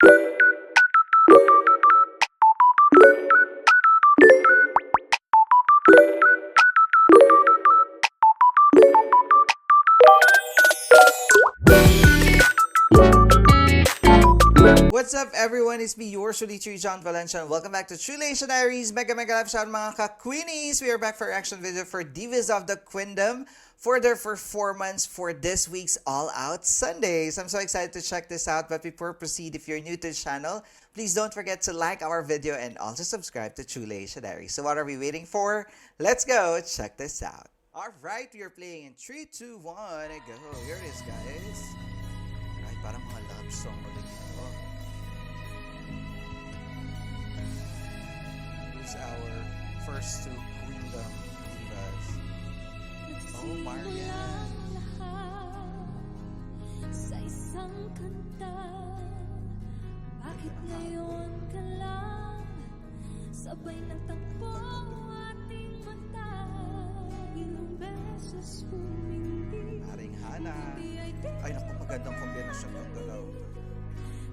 What's up everyone? It's me, yours truly, John Valencia, and welcome back to Chulation Diaries. Mega live shout mga ka-Queenies! We are back for reaction video for Divas of the Queendom for their performance for this week's All Out Sundays. I'm so excited to check this out, but before we proceed, if you're new to the channel, please don't forget to like our video and also subscribe to Chulation Diaries. So what are we waiting for? Let's go check this out. Alright, we are playing in 3, 2, 1, and go. Here it is, guys. Alright, parang mga love song ulit ito. Our first two Queendom divas. Oh, Marian. Sa isang kanta, bakit ngayon ka lang sabay nagtagpo ating mata? Ilang beses humindi, Aring Hana. Ay, naku, magandang kombinasyon ng dalaw.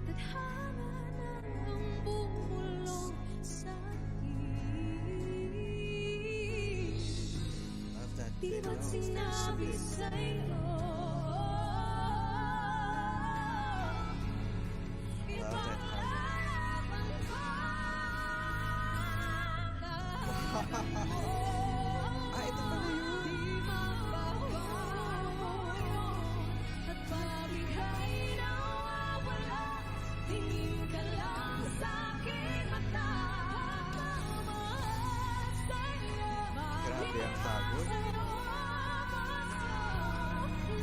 tadhana na ang bumulong sa Love that di video. ba't It's very sinabi sweet. sa'yo? Love that harmony. Ah, ito pala yun. At palagi ay nawawala, tingin ka lang sa aking mata. Grabe ang tagod.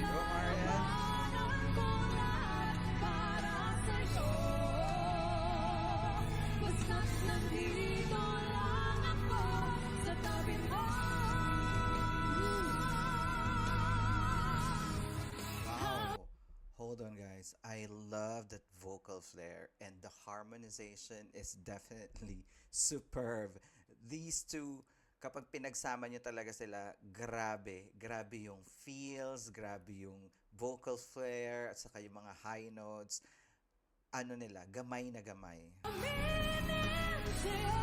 Go, Marian. Basta't nandito lang ako sa tabi mo. Wow. Hold on, guys. I love that vocal flair, and the harmonization is definitely superb. These two, kapag pinagsama nyo talaga sila, grabe. Grabe yung feels, grabe yung vocal flair, at saka yung mga high notes. Ano nila, gamay na gamay. Aminin sa'yo,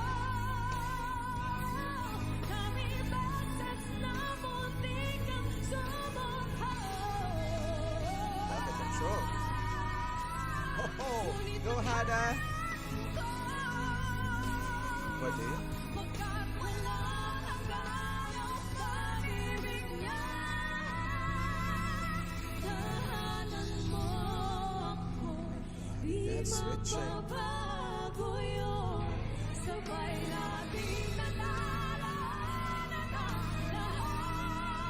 kami beses na muntik kang sumuko. Love the control. Oh, go Hana! Pwede? Pagkat walang hanggan ang pag-ibig niya, tahanan mo ako, di That's switching. mababago yun. Sabay nating nalalaanan ang lahat.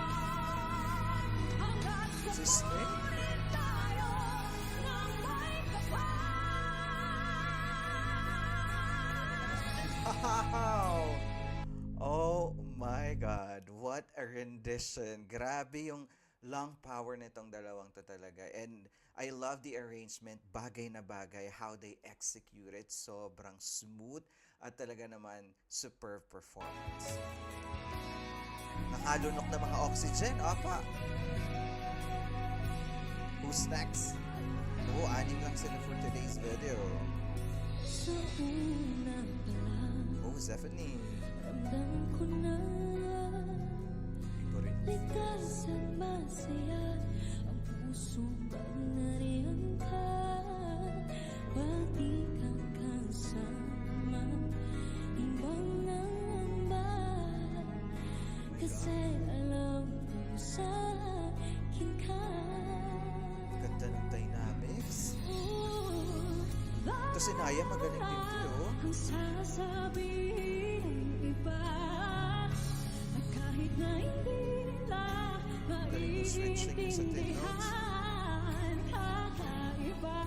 Hanggat sa Si Snake? muling tayo ng may kapal. Wow! Oh my God, what a rendition. Grabe yung lung power nitong dalawang to talaga. And I love the arrangement, bagay na bagay, how they execute it. Sobrang smooth at talaga naman superb performance. Nakalunok na mga oxygen, apa. Who's next? Oo, 6 lang sila for today's video. Sa una pa lang, Oh, Zephanie. ramdam ko na Favorite likas at masaya ang puso bang nariyan ka. Pati kang kasama, imbang nangamba. Kasi alam ko sa akin ka. Ganda ng dynamics. Ito si Naya, magaling din ito, oh. Ang sasabihin ng iba, at kahit na hindi nila Galing yung switching sa 10 notes. maintindihan, kakaiba,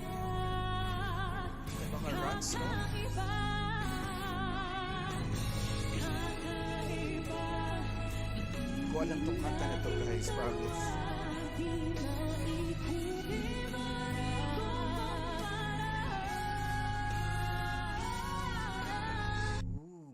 May mga runs, no? kakaiba, kakaiba. Hindi ko alam itong kanta na ito, guys, promise. Di na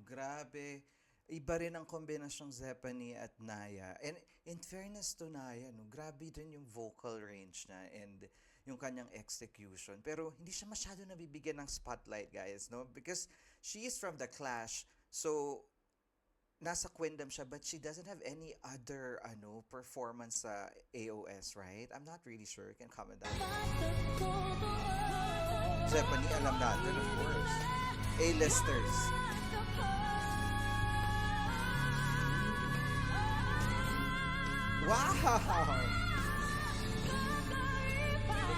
Grabe. Iba rin ang kombinasyong Zephanie at Naya. And in fairness to Naya, no, grabe din yung vocal range niya. And yung kanyang execution. Pero hindi siya masyado nabibigyan ng spotlight, guys, no? Because she is from The Clash. So, nasa Queendom siya, but she doesn't have any other performance sa AOS, right? I'm not really sure. You can comment down. Zephanie, alam natin, of course. A-listers. Wow!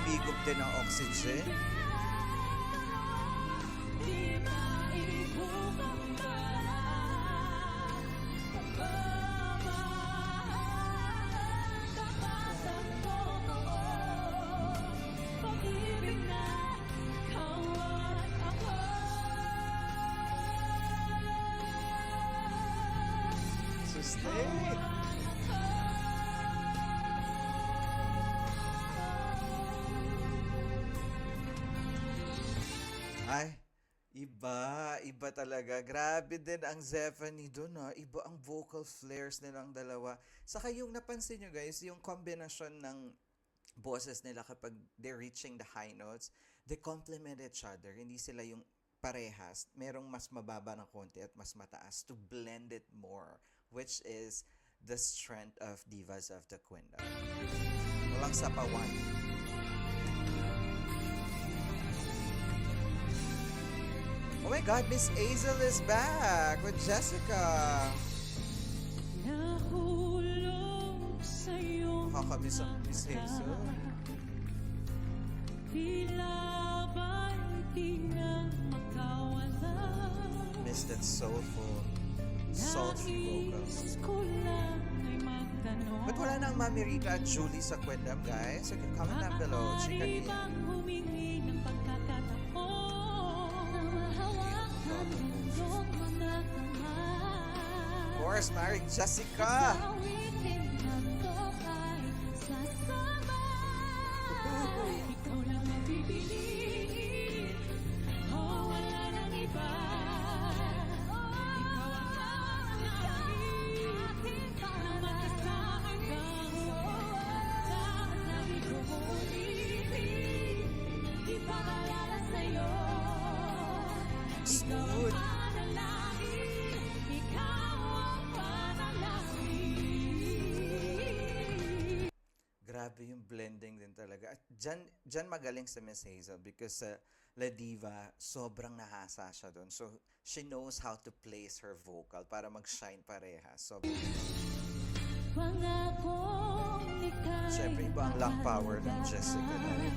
Umigop din ang oxygen. Sustain! Ay, iba talaga. Grabe din ang Zephanie dun, ha. Iba ang vocal flares nilang dalawa. Saka yung napansin nyo, guys, yung kombinasyon ng boses nila kapag they're reaching the high notes, they complement each other. Hindi sila yung parehas. Merong mas mababa ng konti at mas mataas to blend it more, which is the strength of Divas of the Queendom. Walang sapawan. Oh my God, Miss Hazel is back with Jessica. Nahulog sa'yo Nakakamiss ang Miss Hazel. Tila ba'y di na makawala Miss that soulful, sultry vocal. Nais ko lang ay magtanong But wala nang Mami Rita at Julie sa Queendom, guys. So you can comment down below. Chika Maaari niya. bang humingi ng pagkakataon Na mahawakan ng iyong mga kamay Of course, Mary Jessica. Awitin na to ay sasabay Ikaw lang ang pipiliin Oh, wala nang iba Ikaw ang nangyayari Na makasama kang Lahat na ikuulitin Ipaalala sa'yo Ikaw ang Smooth. panalangin Ikaw ang panalangin Grabe yung blending din talaga. At dyan magaling sa Miss Hazel because sa La Diva, sobrang nahasa siya doon. So, she knows how to place her vocal para mag-shine pareha. So, Pangakong ika'y syempre, iba ang lung power ng Jessica doon.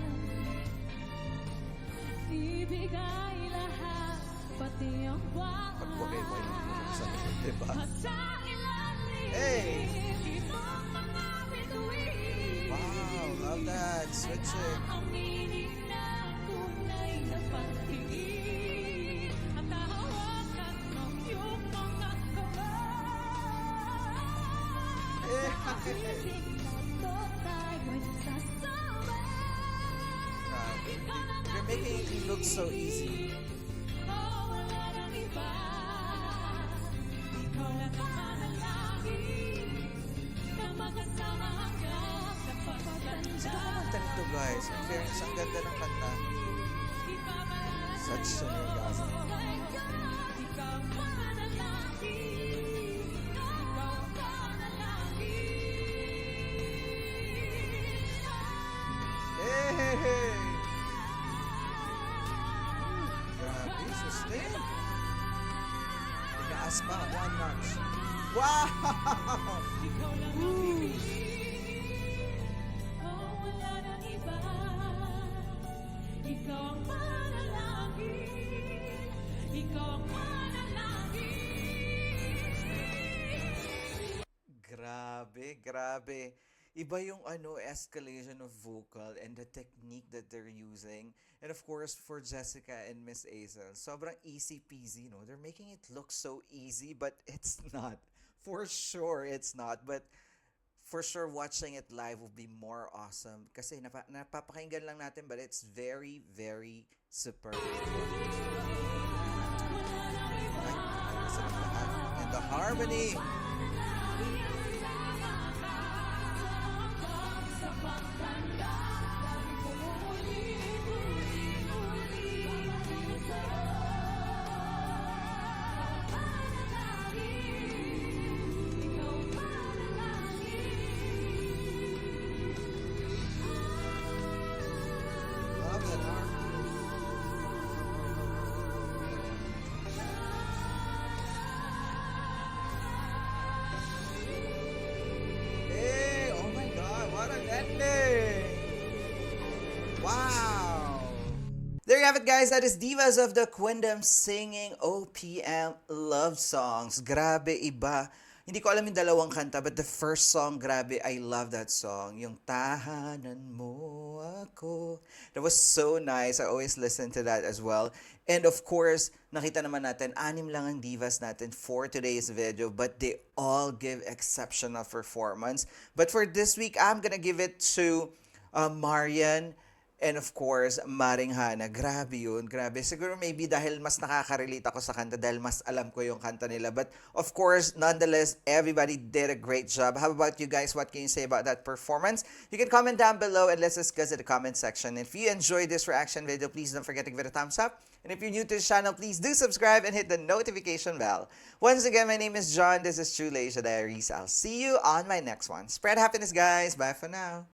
Ibigay lahat, pati ang Pagwagay-way ng tulog sa likod, diba? Sa ilalim, Hey! ibang mga bituin Wow, love that. Switching. Aminin na tunay na pagtingin At hahawakan ng iyong mga kamay Eh, Awitin na to tayo'y sasabay grabe. You're making it look so easy. Oh, wala nang iba Ikaw lang ang manalangin Na magkasama hanggang sa pagtanda Kanta nito, guys. In fairness, ang ganda ng kanta. Ipapaalala Such sa'yo an orgasm. Ikaw ang manalangin Ikaw ang panalangin Hey! Grabe, sustain. Tinaas pa, one notch. Wow! Ikaw lang ang pipiliin Oh, wala nang iba Ikaw ang panalangin Ikaw ang panalangin Grabe. Iba yung escalation of vocal and the technique that they're using. And of course, for Jessica and Miss Hazel, sobrang easy peasy, no? They're making it look so easy, but it's not. For sure, it's not. But for sure, watching it live will be more awesome. Kasi napapakinggan lang natin, but it's very, very superb. Sarap lahat. And the harmony. it, guys. That is Divas of the Quindom singing OPM love songs. Grabe, iba. Hindi ko alam yung dalawang kanta, but the first song, grabe, I love that song. Yung Tahanan Mo Ako. That was so nice. I always listen to that as well. And of course, nakita naman natin, 6 lang ang divas natin for today's video, but they all give exceptional performance. But for this week, I'm gonna give it to Marian. And of course, Maring Hana. Grabe yun. Grabe. Siguro maybe dahil mas nakaka-relate ako sa kanta dahil mas alam ko yung kanta nila. But of course, nonetheless, everybody did a great job. How about you guys? What can you say about that performance? You can comment down below and let's discuss in the comment section. If you enjoyed this reaction video, please don't forget to give it a thumbs up. And if you're new to the channel, please do subscribe and hit the notification bell. Once again, my name is John. This is True Leisure Diaries. I'll see you on my next one. Spread happiness, guys. Bye for now.